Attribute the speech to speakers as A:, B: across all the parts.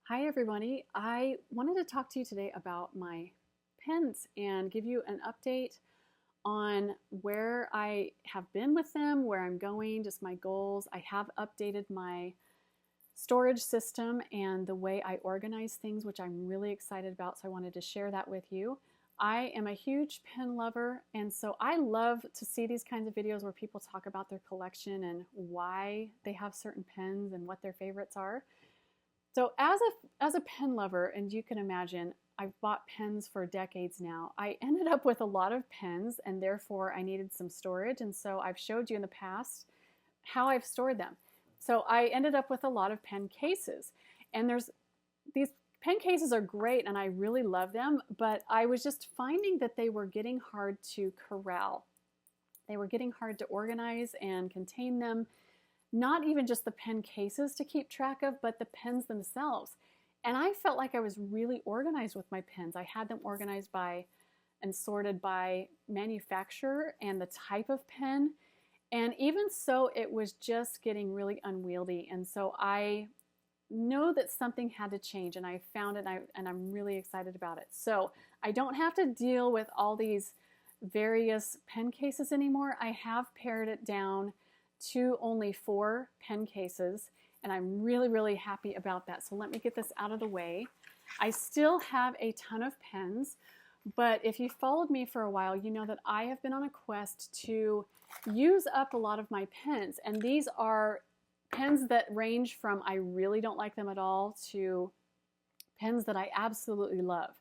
A: Hi, everybody. I wanted to talk to you today about my pens and give you an update on where I have been with them, where I'm going, just my goals. I have updated my storage system and the way I organize things, which I'm really excited about, so I wanted to share that with you. I am a huge pen lover, and so I love to see these kinds of videos where people talk about their collection and why they have certain pens and what their favorites are. So as a pen lover, and you can imagine, I've bought pens for decades now. I ended up with a lot of pens, and therefore I needed some storage. And so I've showed you in the past how I've stored them. So I ended up with a lot of pen cases. And these pen cases are great, and I really love them, but I was just finding that they were getting hard to corral. They were getting hard to organize and contain them, not even just the pen cases to keep track of, but the pens themselves. And I felt like I was really organized with my pens. I had them organized by and sorted by manufacturer and the type of pen. And even so, it was just getting really unwieldy. And so I know that something had to change, and I found it, and I'm really excited about it. So I don't have to deal with all these various pen cases anymore. I have pared it down to only 4 pen cases, and I'm really, really happy about that. So let me get this out of the way. I still have a ton of pens, but if you followed me for a while, you know that I have been on a quest to use up a lot of my pens, and these are pens that range from I really don't like them at all to pens that I absolutely love.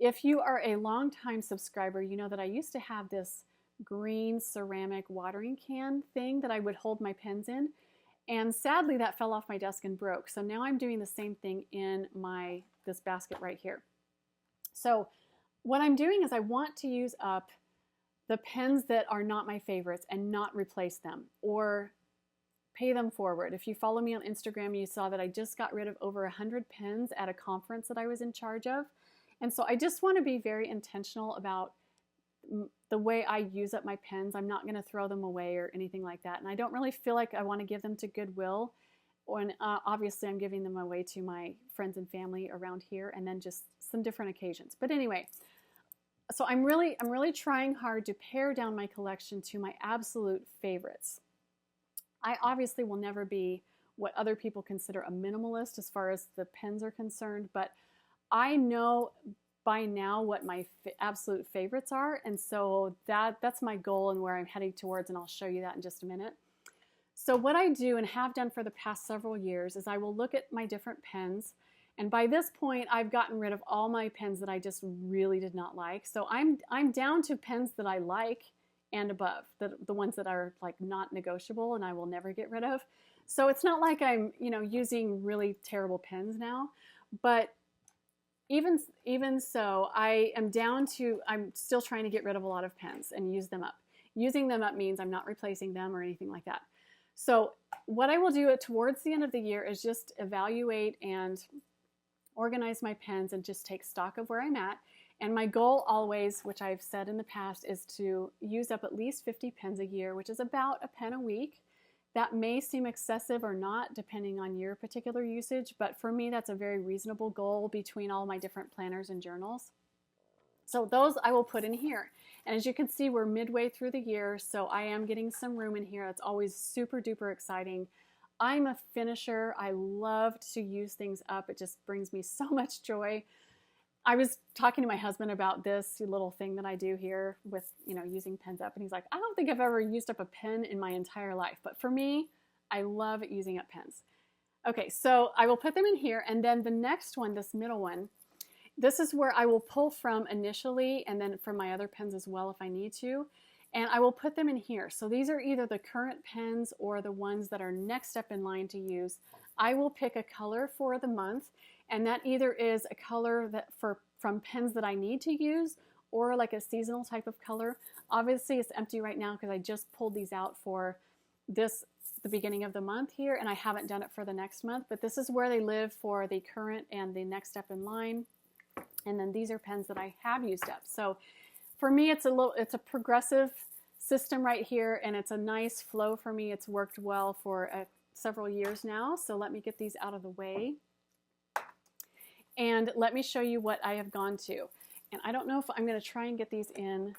A: If you are a longtime subscriber, you know that I used to have this green ceramic watering can thing that I would hold my pens in, and sadly that fell off my desk and broke. So now I'm doing the same thing in this basket right here. So what I'm doing is I want to use up the pens that are not my favorites and not replace them or pay them forward. If you follow me on Instagram, you saw that I just got rid of over 100 pens at a conference that I was in charge of. And so I just want to be very intentional about the way I use up my pens. I'm not going to throw them away or anything like that. And I don't really feel like I want to give them to Goodwill. When obviously I'm giving them away to my friends and family around here, and then just some different occasions. But anyway, so I'm really trying hard to pare down my collection to my absolute favorites. I obviously will never be what other people consider a minimalist as far as the pens are concerned, but I know by now what my absolute favorites are, and so that's my goal and where I'm heading towards, and I'll show you that in just a minute. So what I do and have done for the past several years is I will look at my different pens, and by this point I've gotten rid of all my pens that I just really did not like. So I'm down to pens that I like and above, the ones that are like not negotiable and I will never get rid of. So it's not like I'm using really terrible pens now, but even so, I'm still trying to get rid of a lot of pens and use them up. Using them up means I'm not replacing them or anything like that. So what I will do towards the end of the year is just evaluate and organize my pens and just take stock of where I'm at. And my goal always, which I've said in the past, is to use up at least 50 pens a year, which is about a pen a week. That may seem excessive or not, depending on your particular usage, but for me, that's a very reasonable goal between all my different planners and journals. So those I will put in here. And as you can see, we're midway through the year, so I am getting some room in here. It's always super duper exciting. I'm a finisher. I love to use things up. It just brings me so much joy. I was talking to my husband about this little thing that I do here with, using pens up. And he's like, I don't think I've ever used up a pen in my entire life. But for me, I love using up pens. Okay, so I will put them in here. And then the next one, this middle one, this is where I will pull from initially, and then from my other pens as well if I need to. And I will put them in here. So these are either the current pens or the ones that are next up in line to use. I will pick a color for the month, and that either is a color from pens that I need to use or like a seasonal type of color. Obviously it's empty right now because I just pulled these out for the beginning of the month here, and I haven't done it for the next month, but this is where they live for the current and the next step in line. And then these are pens that I have used up. So for me, it's a progressive system right here, and it's a nice flow for me. It's worked well for several years now. So let me get these out of the way. And let me show you what I have gone to. And I don't know if I'm going to try and get these in,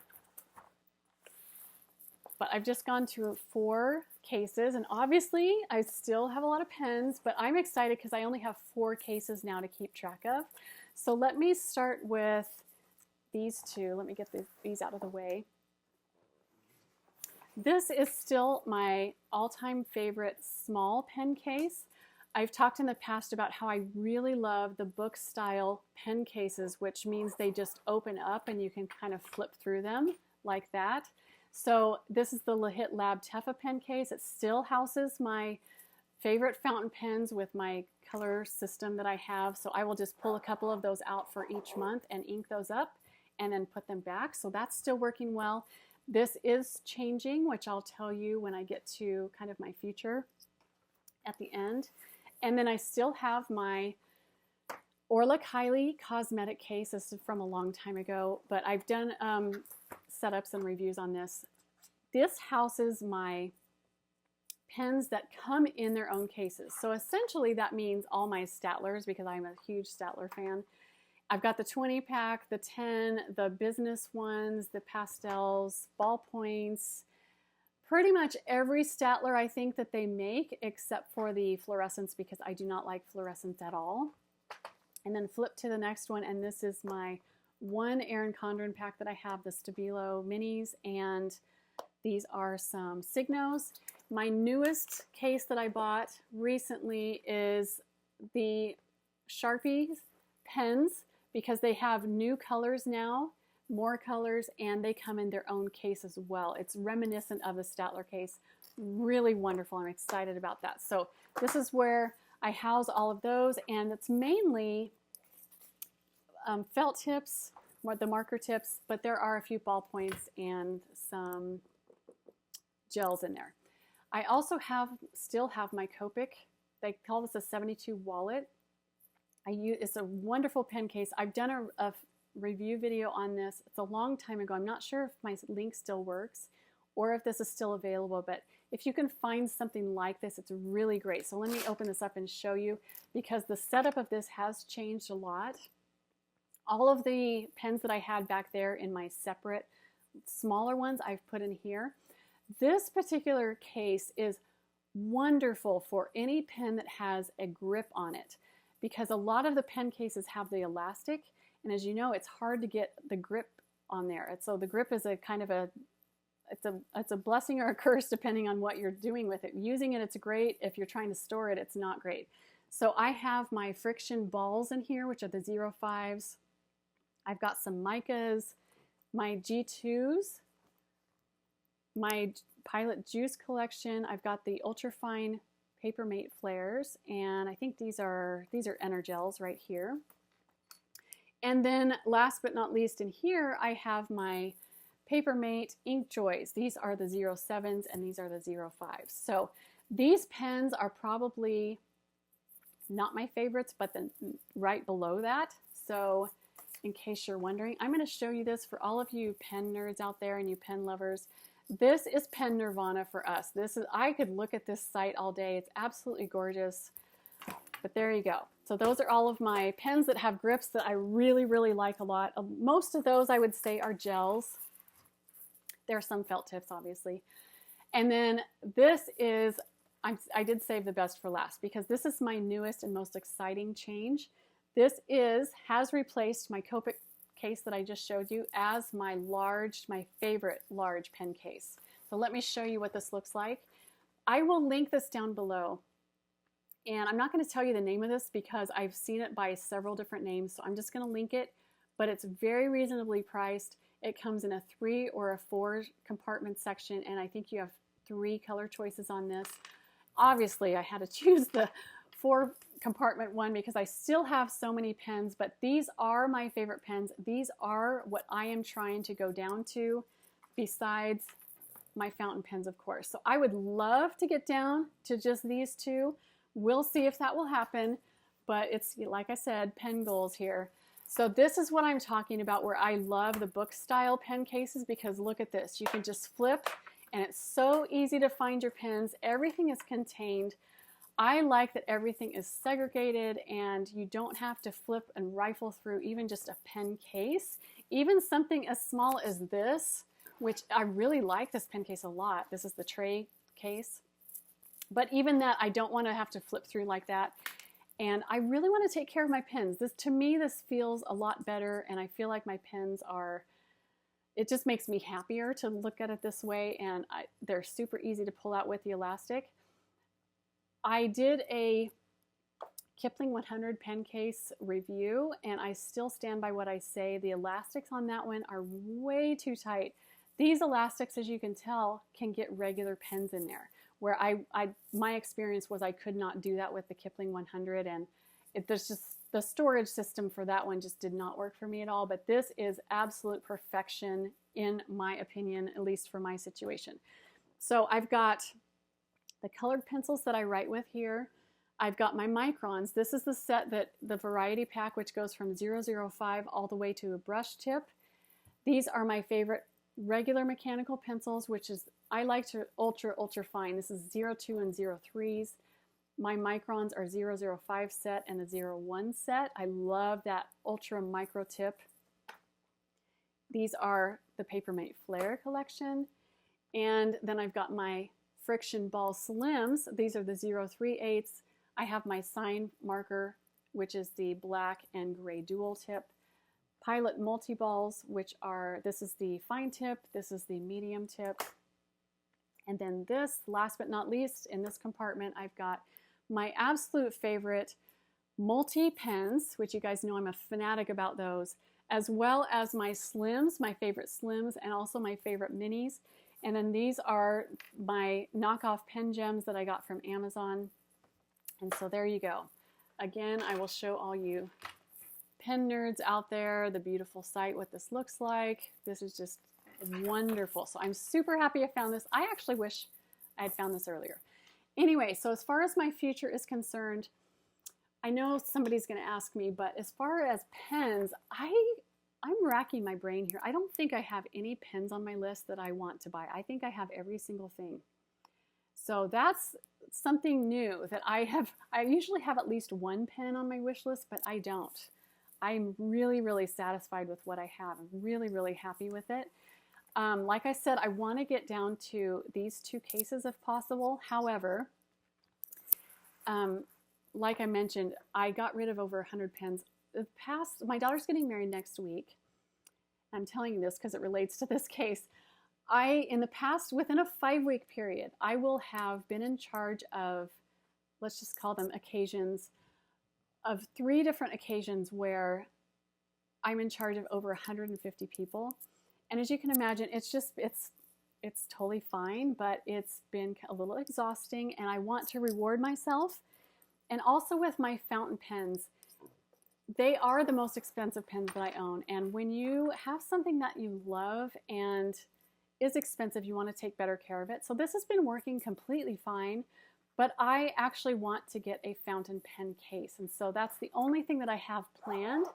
A: but I've just gone to 4 cases, and obviously I still have a lot of pens, but I'm excited because I only have 4 cases now to keep track of. So let me start with these 2. Let me get these out of the way. This is still my all-time favorite small pen case. I've talked in the past about how I really love the book style pen cases, which means they just open up and you can kind of flip through them like that. So this is the Lahit Lab Teffa pen case. It still houses my favorite fountain pens with my color system that I have. So I will just pull a couple of those out for each month and ink those up and then put them back. So that's still working well. This is changing, which I'll tell you when I get to kind of my future at the end. And then I still have my Orla Kiley cosmetic case. This is from a long time ago, but I've done setups and reviews on this. This houses my pens that come in their own cases. So essentially that means all my Statlers, because I'm a huge Statler fan. I've got the 20 pack, the 10, the business ones, the pastels, ballpoints, pretty much every Statler I think that they make except for the fluorescents, because I do not like fluorescents at all. And then flip to the next one, and this is my one Erin Condren pack that I have, the Stabilo Minis, and these are some Signos. My newest case that I bought recently is the Sharpie pens, because they have new colors now, more colors, and they come in their own case as well. It's reminiscent of the Statler case. Really wonderful. I'm excited about that. So this is where I house all of those, and it's mainly felt tips, the marker tips, but there are a few ballpoints and some gels in there. I also still have my Copic. They call this a 72 wallet. It's a wonderful pen case. I've done a review video on this. It's a long time ago. I'm not sure if my link still works or if this is still available, but if you can find something like this, it's really great. So let me open this up and show you, because the setup of this has changed a lot. All of the pens that I had back there in my separate smaller ones, I've put in here. This particular case is wonderful for any pen that has a grip on it, because a lot of the pen cases have the elastic, and as you know, it's hard to get the grip on there. And so the grip is a kind of it's a blessing or a curse depending on what you're doing with it. Using it, it's great. If you're trying to store it, it's not great. So I have my friction balls in here, which are the 05s. I've got some micas, my G2s, my Pilot Juice collection. I've got the ultrafine Papermate flares, and I think these are Energels right here. And then last but not least in here, I have my Papermate Ink Joys. These are the 07s and these are the 05s. So these pens are probably not my favorites, but then right below that. So in case you're wondering, I'm going to show you this for all of you pen nerds out there and you pen lovers. This is pen nirvana for us. I could look at this site all day. It's absolutely gorgeous. But there you go. So those are all of my pens that have grips that I really, really like a lot. Most of those I would say are gels. There are some felt tips, obviously. And then this is, I did save the best for last, because this is my newest and most exciting change. This has replaced my Copic case that I just showed you as my favorite large pen case. So let me show you what this looks like. I will link this down below. And I'm not going to tell you the name of this because I've seen it by several different names, so I'm just going to link it, but it's very reasonably priced. It comes in a 3 or a 4 compartment section, and I think you have 3 color choices on this. Obviously, I had to choose the 4 compartment one because I still have so many pens, but these are my favorite pens. These are what I am trying to go down to, besides my fountain pens, of course. So I would love to get down to just these 2. We'll see if that will happen, but it's, like I said, pen goals here. So this is what I'm talking about, where I love the book style pen cases, because look at this. You can just flip and it's so easy to find your pens. Everything is contained. I like that everything is segregated and you don't have to flip and rifle through even just a pen case. Even something as small as this, which I really like this pen case a lot. This is the tray case. But even that, I don't want to have to flip through like that. And I really want to take care of my pens. To me, this feels a lot better, and I feel like my pens are, it just makes me happier to look at it this way, and they're super easy to pull out with the elastic. I did a Kipling 100 pen case review, and I still stand by what I say. The elastics on that one are way too tight. These elastics, as you can tell, can get regular pens in there, where my experience was I could not do that with the Kipling 100, and there's just the storage system for that one just did not work for me at all. But this is absolute perfection in my opinion, at least for my situation. So I've got the colored pencils that I write with here. I've got my microns. This is the set that the variety pack, which goes from 005 all the way to a brush tip. These are my favorite regular mechanical pencils, which is, I like to ultra fine. This is 02 and 03s. My microns are 005 set and the 01 set. I love that ultra micro tip. These are the Papermate Flare collection. And then I've got my Friction Ball Slims. These are the 038s. I have my sign marker, which is the black and gray dual tip. Pilot multi-balls, which are, this is the fine tip, this is the medium tip. And then this, last but not least, in this compartment, I've got my absolute favorite multi-pens, which you guys know I'm a fanatic about those, as well as my slims, my favorite slims, and also my favorite minis. And then these are my knockoff pen gems that I got from Amazon. And so there you go. Again, I will show all you pen nerds out there the beautiful site, what this looks like. This is just wonderful. So I'm super happy I found this. I actually wish I had found this earlier. Anyway, so as far as my future is concerned, I know somebody's going to ask me, but as far as pens, I'm racking my brain here. I don't think I have any pens on my list that I want to buy. I think I have every single thing. So that's something new that I usually have at least one pen on my wish list, but I don't. I'm really satisfied with what I have. I'm really happy with it. Like I said, I want to get down to these two cases if possible. However, like I mentioned, I got rid of over 100 pens. My daughter's getting married next week. I'm telling you this because it relates to this case. In the past, within a 5-week period, I will have been in charge of, let's just call them occasions, of 3 different occasions where I'm in charge of over 150 people. And as you can imagine, it's totally fine, but it's been a little exhausting, and I want to reward myself. And also with my fountain pens, they are the most expensive pens that I own. And when you have something that you love and is expensive, you want to take better care of it. So this has been working completely fine, but I actually want to get a fountain pen case. And so that's the only thing that I have planned.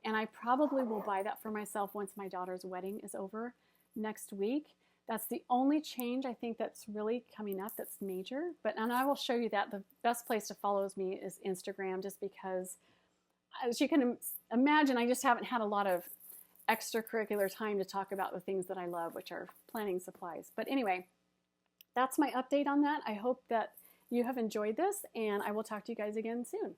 A: And I probably will buy that for myself once my daughter's wedding is over next week. That's the only change I think that's really coming up that's major. And I will show you that. The best place to follow me is Instagram, just because, as you can imagine, I just haven't had a lot of extracurricular time to talk about the things that I love, which are planning supplies. But anyway, that's my update on that. I hope that you have enjoyed this, and I will talk to you guys again soon.